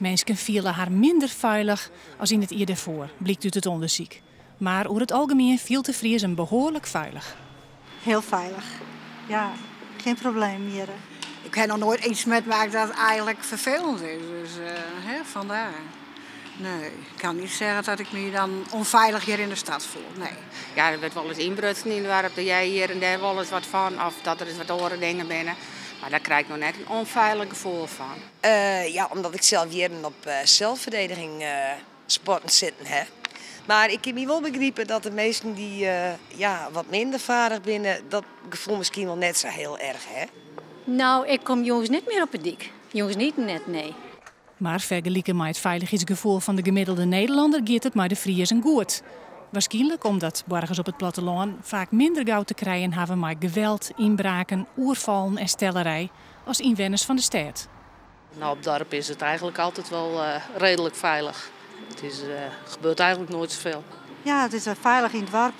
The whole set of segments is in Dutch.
Mensen vielen haar minder veilig als in het jaar daarvoor, blijkt uit het onderzoek. Maar over het algemeen viel de Friezen behoorlijk veilig. Heel veilig. Ja, geen probleem hier. Ik heb nog nooit iets meegemaakt dat eigenlijk vervelend is. Dus vandaar. Nee, ik kan niet zeggen dat ik me dan onveilig hier in de stad voel. Nee. Ja, er werd wel eens inbrutsen in het dorp. Dat jij hier en daar wel eens wat van. Of dat er eens wat andere dingen binnen. Maar daar krijg ik nog net een onveilig gevoel van. Ja, omdat ik zelf hier op zelfverdediging sporten zitten heb. Maar ik heb me wel begrepen dat de meesten die wat minder vaardig binnen, dat gevoel misschien wel net zo heel erg, hè? Nou, ik kom jongens niet meer op het dik. Jongens niet net, nee. Maar vergeleken met het veiligheidsgevoel van de gemiddelde Nederlander gaat het met de Friezen goed. Waarschijnlijk omdat burgers op het platteland vaak minder gauw te krijgen hebben met geweld, inbraken, oervallen en stellerij als inwoners van de stad. Nou, op het dorp is het eigenlijk altijd wel redelijk veilig. Het gebeurt eigenlijk nooit zoveel. Ja, het is veilig in het dorp.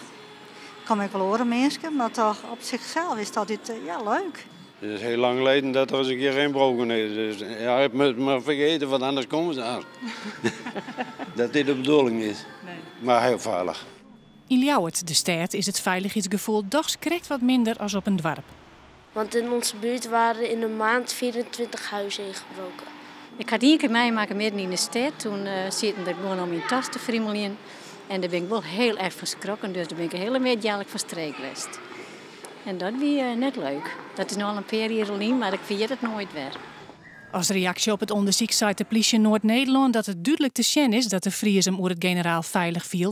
Kan ik wel horen mensen, maar toch op zichzelf is dat dit leuk. Het is heel lang geleden dat er eens een keer inbroken is. Dus ja, ik moet maar vergeten, want anders komen ze aan. Dat dit de bedoeling is. Nee. Maar heel veilig. In Ljouwert, de stad, is het veiligheidsgevoel dochs correct wat minder als op een dorp. Want in onze buurt waren in een maand 24 huizen ingebroken. Ik had 1 keer meemaken midden in de stad. Toen zitten er gewoon om in tas te friemelen. En daar ben ik wel heel erg verschrokken. Dus daar ben ik een hele meerdjalik van streek geweest. En dat was net leuk. Dat is nu al een paar jaar geleden, maar ik vergeet het nooit weer. Als reactie op het onderzoek zei de politie Noord-Nederland dat het duidelijk te zien is dat de Friezen oer het generaal veilig viel.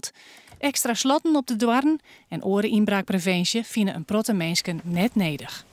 Extra slotten op de dwarren en oren inbraakpreventie vinden een protte mensen net nodig.